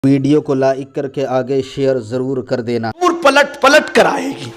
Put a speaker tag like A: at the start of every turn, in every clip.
A: Video को like करके आगे शेयर ज़रूर कर देना।
B: जरूर पलट पलट कर आएगी,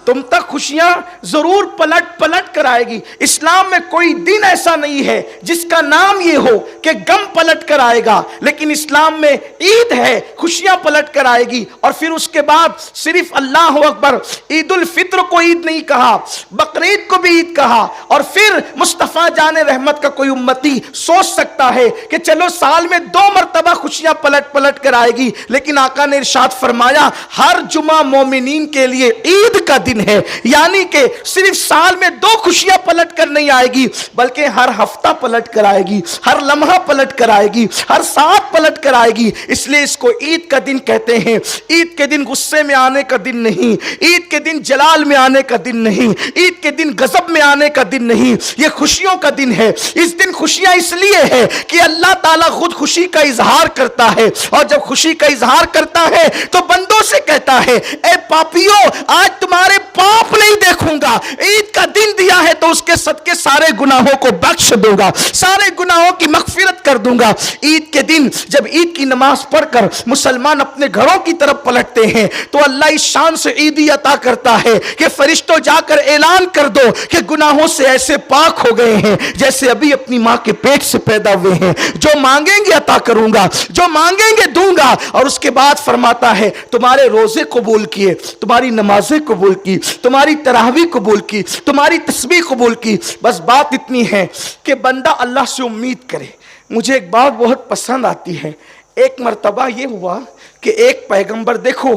B: तुम तक खुशियां जरूर पलट पलट कर आएगी। इस्लाम में कोई दिन ऐसा नहीं है जिसका नाम ये हो कि गम पलट कर आएगा, लेकिन इस्लाम में ईद है, खुशियां पलट कर आएगी। और फिर उसके बाद सिर्फ अल्लाह अकबर, ईद उल फित्र को ईद नहीं कहा, बकरीद को भी ईद कहा। और फिर मुस्तफ़ा जाने रहमत का कोई उम्मती सोच सकता है कि चलो साल में 2 मरतबा खुशियां पलट पलट कर आएगी, लेकिन आका ने इरशाद फरमाया हर जुमा मोमिनीन के लिए ईद का दिन है। यानी कि सिर्फ साल में 2 खुशियां पलट कर नहीं आएगी, बल्कि हर हफ्ता पलट कर आएगी, हर लम्हा पलट कर आएगी, हर साथ पलट कर आएगी। इसलिए इसको ईद का दिन कहते हैं। ईद के दिन गुस्से में आने का दिन नहीं, ईद के दिन जलाल में आने का दिन नहीं, ईद के दिन गजब में आने का दिन नहीं, यह खुशियों का दिन है। इस दिन खुशियां इसलिए है कि अल्लाह ताला खुद खुशी का इजहार करता है, और जब खुशी का इजहार करता है तो बंदों से कहता है ए पापियों, आज तुम्हारे पाप नहीं देखूंगा, ईद का दिन दिया है तो उसके सदके सारे गुनाहों को बख्श दूंगा, सारे गुनाहों की मगफिरत कर दूंगा। ईद के दिन जब ईद की नमाज पढ़कर मुसलमान अपने घरों की तरफ पलटते हैं तो अल्लाह इस शान से ईदी अता करता है कि फरिश्तों जाकर ऐलान कर दो कि गुनाहों से ऐसे पाक हो गए हैं जैसे अभी अपनी मां के पेट से पैदा हुए हैं। जो मांगेंगे अता करूंगा, जो मांगेंगे दूंगा। और उसके बाद फरमाता है तुम्हारे रोजे कबूल किए, तुम्हारी नमाजें कबूल की, तुम्हारी तरावी कबूल की, तुम्हारी तस्बीह कबूल की। बस बात इतनी है कि बंदा अल्लाह से उम्मीद करे। मुझे एक बात बहुत पसंद आती है। एक मर्तबा ये हुआ कि एक पैगंबर, देखो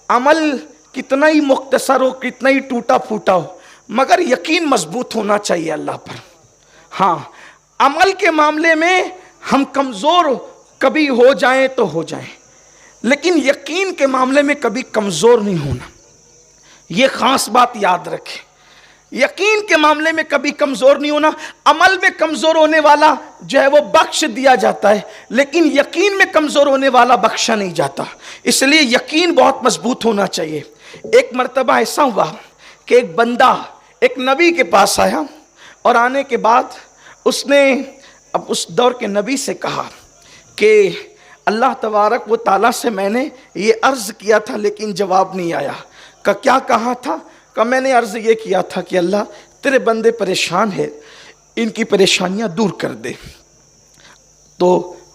B: अमल कितना ही मुख्तसर हो, कितना ही टूटा फूटा हो, मगर यकीन मजबूत होना चाहिए अल्लाह पर। हाँ, अमल के मामले में हम कमज़ोर कभी हो जाएं तो हो जाएं, लेकिन यकीन के मामले में कभी कमज़ोर नहीं होना। यह खास बात याद रखें, यकीन के मामले में कभी कमज़ोर नहीं होना। अमल में कमज़ोर होने वाला जो है वो बख्श दिया जाता है, लेकिन यकीन में कमज़ोर होने वाला बख्शा नहीं जाता। इसलिए यकीन बहुत मजबूत होना चाहिए। एक मर्तबा ऐसा हुआ कि एक बंदा एक नबी के पास आया, और आने के बाद उसने अब उस दौर के नबी से कहा कि अल्लाह तबारक व ताला से मैंने ये अर्ज़ किया था लेकिन जवाब नहीं आया। का क्या कहा था? का मैंने अर्ज़ ये किया था कि अल्लाह तेरे बंदे परेशान है, इनकी परेशानियां दूर कर दे। तो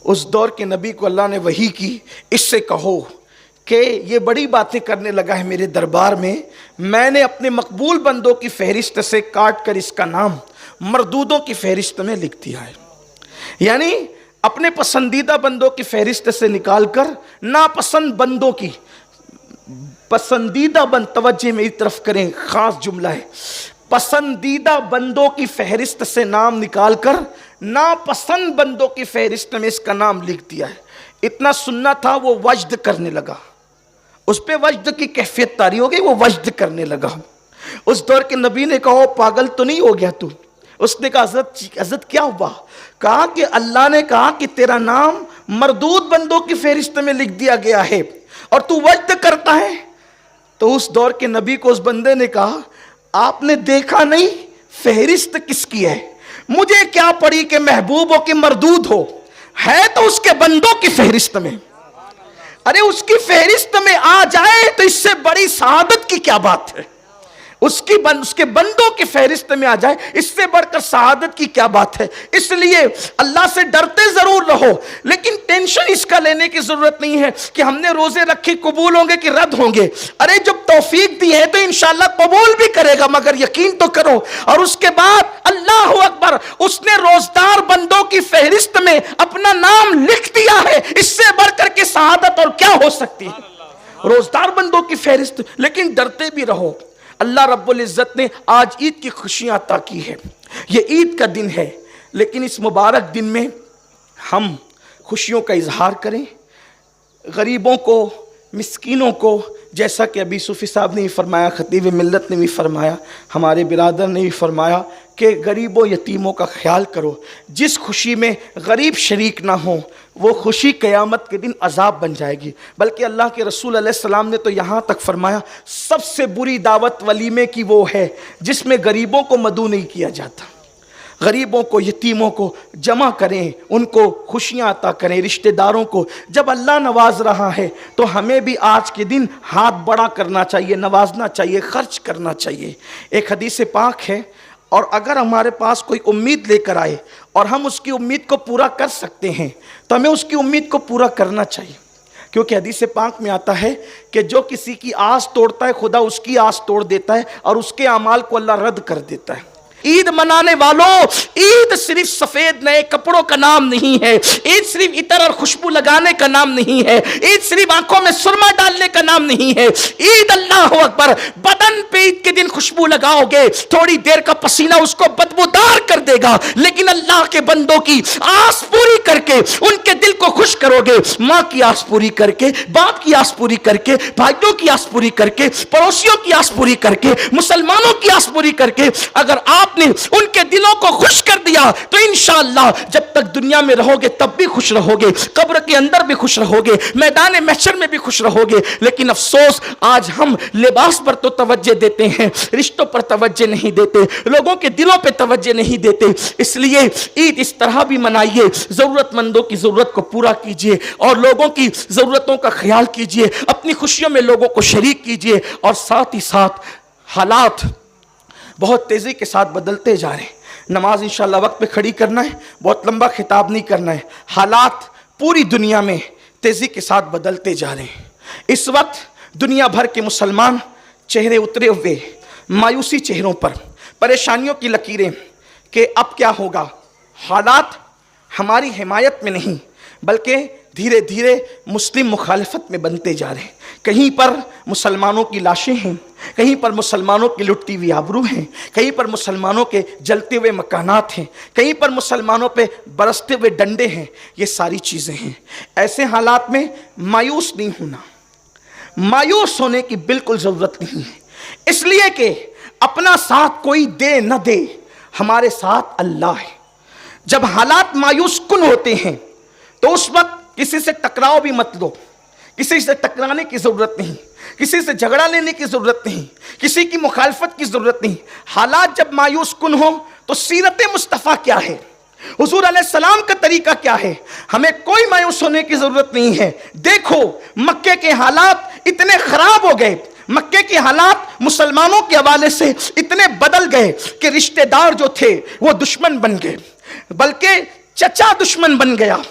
B: उस दौर के नबी को अल्लाह ने वही की, इससे कहो कि ये बड़ी बातें करने लगा है मेरे दरबार में, मैंने अपने मकबूल बंदों की फहरिस्त से काट कर इसका नाम मरदूदों की फहरिस्त में लिख दिया है। यानी अपने पसंदीदा बंदों की फहरिस्त से निकालकर नापसंद बंदों की, पसंदीदा बंद, तवज्जो मेरी तरफ करें, खास जुमला है, पसंदीदा बंदों की फहरिस्त से नाम निकालकर नापसंद बंदों की फहरिस्त में इसका नाम लिख दिया है। इतना सुनना था, वो वज्द करने लगा, उस पे वज्द की कैफियत तारी हो गई, वो वज्द करने लगा। उस दौर के नबी ने कहा पागल तो नहीं हो गया तू? उसने कहा हज़रत क्या हुआ? कहा कि अल्लाह ने कहा कि तेरा नाम मरदूद बंदों की फहरिस्त में लिख दिया गया है और तू वज्द करता है। तो उस दौर के नबी को उस बंदे ने कहा आपने देखा नहीं फहरिस्त किसकी है? मुझे क्या पड़ी कि महबूब हो कि मरदूद हो, है तो उसके बंदों की फहरिस्त में। अरे उसकी फहरिस्त में आ जाए तो इससे बड़ी शहादत की क्या बात है? उसके बंदों की फहरिस्त में आ जाए, इससे बढ़कर शहादत की क्या बात है? इसलिए अल्लाह से डरते जरूर रहो, लेकिन टेंशन इसका लेने की जरूरत नहीं है कि हमने रोजे रखे कबूल होंगे कि रद्द होंगे। अरे जब तौफीक दी है तो इंशाल्लाह कबूल भी करेगा, मगर यकीन तो करो। और उसके बाद अल्लाह अकबर, उसने रोजदार बंदों की फहरिस्त में अपना नाम लिख दिया है, इससे बढ़कर के शहादत और क्या हो सकती है? रोजदार बंदों की फहरिस्त। लेकिन डरते भी रहो। अल्लाह रब्बुल इज़्ज़त ने आज ईद की खुशियां अता की है। ये ईद का दिन है, लेकिन इस मुबारक दिन में हम खुशियों का इजहार करें। गरीबों को, मिस्कीनों को, जैसा कि अभी सूफ़ी साहब ने भी फरमाया, खतीब मिल्लत ने भी फरमाया, हमारे बिरादर ने भी फरमाया कि गरीबों यतीमों का ख्याल करो। जिस खुशी में गरीब शरीक ना हो वो खुशी क़यामत के दिन अजाब बन जाएगी। बल्कि अल्लाह के रसूल अलैहिस्सलाम ने तो यहाँ तक फरमाया सबसे बुरी दावत वलीमे की वो है जिसमें गरीबों को मदऊ नहीं किया जाता। गरीबों को, यतीमों को जमा करें, उनको खुशियाँ अता करें, रिश्तेदारों को। जब अल्लाह नवाज रहा है तो हमें भी आज के दिन हाथ बड़ा करना चाहिए, नवाजना चाहिए, खर्च करना चाहिए। एक हदीस पाक है, और अगर हमारे पास कोई उम्मीद लेकर आए और हम उसकी उम्मीद को पूरा कर सकते हैं तो हमें उसकी उम्मीद को पूरा करना चाहिए, क्योंकि हदीस पाक में आता है कि जो किसी की आस तोड़ता है खुदा उसकी आस तोड़ देता है और उसके अमाल को अल्लाह रद्द कर देता है। ईद मनाने वालों, ईद सिर्फ सफेद नए कपड़ों का नाम नहीं है, ईद सिर्फ इतर और खुशबू लगाने का नाम नहीं है, ईद सिर्फ आंखों में सुरमा डालने का नाम नहीं है। ईद अल्लाह अकबर, बदन पे ईद के दिन खुशबू लगाओगे, थोड़ी देर का पसीना उसको बदबूदार कर देगा, लेकिन अल्लाह के बंदों की आस पूरी करके उनके दिल को खुश करोगे। माँ की आस पूरी करके, बाप की आस पूरी करके, भाइयों की आस पूरी करके, पड़ोसियों की आस पूरी करके, मुसलमानों की आस पूरी करके अगर आप उनके दिलों को खुश कर दिया तो इंशाअल्लाह जब तक दुनिया में रहोगे तब भी खुश रहोगे, कब्र के अंदर भी खुश रहोगे, मैदान महशर में भी खुश रहोगे। लेकिन अफसोस आज हम लिबास पर तो तवज्जो देते हैं, रिश्तों पर तवज्जो नहीं देते, लोगों के दिलों पे तवज्जो नहीं देते। इसलिए ईद इस तरह भी मनाइए, जरूरतमंदों की जरूरत को पूरा कीजिए और लोगों की जरूरतों का ख्याल कीजिए, अपनी खुशियों में लोगों को शरीक कीजिए। और साथ ही साथ हालात बहुत तेज़ी के साथ बदलते जा रहे हैं। नमाज इंशाअल्लाह वक्त पे खड़ी करना है, बहुत लंबा खिताब नहीं करना है। हालात पूरी दुनिया में तेज़ी के साथ बदलते जा रहे हैं। इस वक्त दुनिया भर के मुसलमान चेहरे उतरे हुए, मायूसी चेहरों पर, परेशानियों की लकीरें कि अब क्या होगा। हालात हमारी हिमायत में नहीं बल्कि धीरे धीरे मुस्लिम मुखालिफत में बनते जा रहे हैं। कहीं पर मुसलमानों की लाशें हैं, कहीं पर मुसलमानों की लुटती हुई आबरू हैं, कहीं पर मुसलमानों के जलते हुए मकानात हैं, कहीं पर मुसलमानों पे बरसते हुए डंडे हैं। ये सारी चीज़ें हैं। ऐसे हालात में मायूस नहीं होना, मायूस होने की बिल्कुल ज़रूरत नहीं है, इसलिए कि अपना साथ कोई दे न दे, हमारे साथ अल्लाह है। जब हालात मायूस कुन होते हैं तो उस वक्त किसी से टकराव भी मत लो, किसी से टकराने की ज़रूरत नहीं, किसी से झगड़ा लेने की ज़रूरत नहीं, किसी की मुखालफत की ज़रूरत नहीं। हालात जब मायूस कुन हो तो सीरत मुस्तफ़ा क्या है, हुजूर अलैहिस्सलाम का तरीका क्या है, हमें कोई मायूस होने की ज़रूरत नहीं है। देखो मक्के के हालात इतने ख़राब हो गए, मक्के के हालात मुसलमानों के हवाले से इतने बदल गए कि रिश्तेदार जो थे वो दुश्मन बन गए, बल्कि चचा दुश्मन बन गया।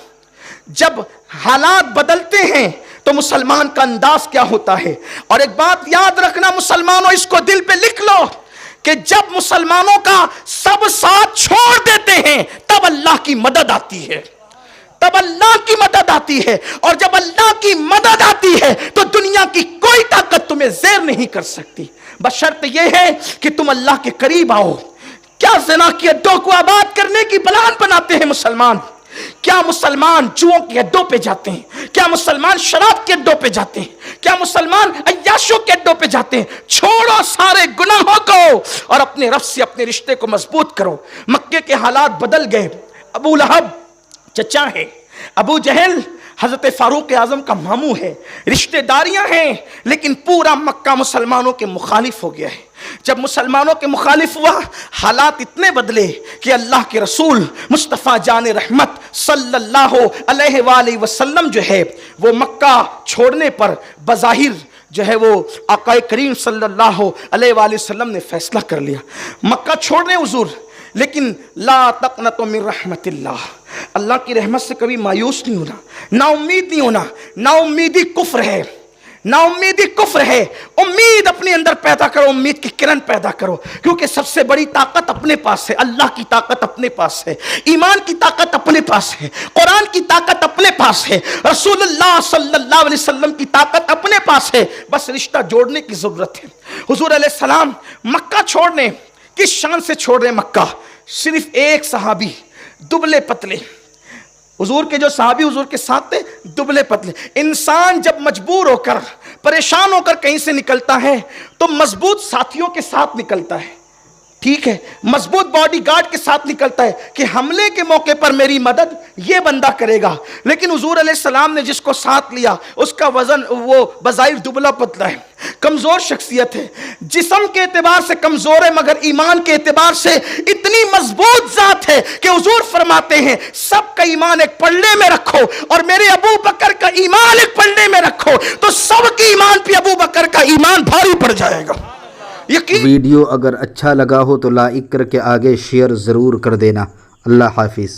B: जब हालात बदलते हैं तो मुसलमान का अंदाज क्या होता है। और एक बात याद रखना मुसलमानों, इसको दिल पे लिख लो कि जब मुसलमानों का सब साथ छोड़ देते हैं तब अल्लाह की मदद आती है, तब अल्लाह की मदद आती है। और जब अल्लाह की मदद आती है तो दुनिया की कोई ताकत तुम्हें ज़ेर नहीं कर सकती, बशर्त यह है कि तुम अल्लाह के करीब आओ। क्या ज़िना के अड्डों को आबाद करने की प्लान बनाते हैं मुसलमान, क्या मुसलमान जुओं के अड्डों पे जाते हैं, क्या मुसलमान शराब के अड्डों पे जाते हैं, क्या मुसलमान अय्याशों के अड्डों पे जाते हैं। छोड़ो सारे गुनाहों को और अपने रब से अपने रिश्ते को मजबूत करो। मक्के के हालात बदल गए। अबू लहब चचा है, अबू जहल हजरत फारूक आजम का मामू है, रिश्तेदारियां हैं, लेकिन पूरा मक्का मुसलमानों के मुखालिफ हो गया है। जब मुसलमानों के मुखालिफ हुआ, हालात इतने बदले कि अल्लाह के रसूल मुस्तफ़ा जान रहमत सल्लल्लाहु अलैहि वसल्लम जो है वो मक्का छोड़ने पर बज़ाहिर जो है वो आक़ाए करीम सल्लल्लाहु अलैहि वसल्लम ने फैसला कर लिया मक्का छोड़ने हुजूर। लेकिन ला तक़नतु मिन रहमतिल्लाह, अल्लाह की रहमत से कभी मायूस नहीं होना, ना उम्मीद नहीं होना। ना उम्मीदी कुफ्र है, ना उम्मीदी कुफ्र है। उम्मीद अपने अंदर पैदा करो, उम्मीद की किरण पैदा करो, क्योंकि सबसे बड़ी ताकत अपने पास है। अल्लाह की ताकत अपने पास है, ईमान की ताकत अपने पास है, कुरान की ताकत अपने पास है, रसूलुल्लाह सल्लल्लाहु अलैहि वसल्लम की ताकत अपने पास है। बस रिश्ता जोड़ने की जरूरत है। हुजूर अलैहिस्सलाम मक्का छोड़ने, किस शान से छोड़ रहे मक्का? सिर्फ एक सहाबी दुबले पतले, हुजूर के जो सहाबी हुजूर के साथ थे दुबले पतले। इंसान जब मजबूर होकर परेशान होकर कहीं से निकलता है तो मजबूत साथियों के साथ निकलता है, ठीक है, मजबूत बॉडीगार्ड के साथ निकलता है कि हमले के मौके पर मेरी मदद ये बंदा करेगा। लेकिन हुजूर अलैहिस्सलाम ने जिसको साथ लिया उसका वजन वो बज़ाहिर दुबला पतला है, कमजोर शख्सियत है, जिस्म के एतबार से कमजोर है मगर ईमान के एतबार से इतनी मजबूत जात है कि हुजूर फरमाते हैं सबका ईमान एक पल्ले में रखो और मेरे अबू बकर का ईमान एक पल्ले में रखो तो सबके ईमान पे अबू बकर का ईमान भारी पड़ जाएगा।
A: वीडियो अगर अच्छा लगा हो तो लाइक करके आगे शेयर ज़रूर कर देना। अल्लाह हाफिज़।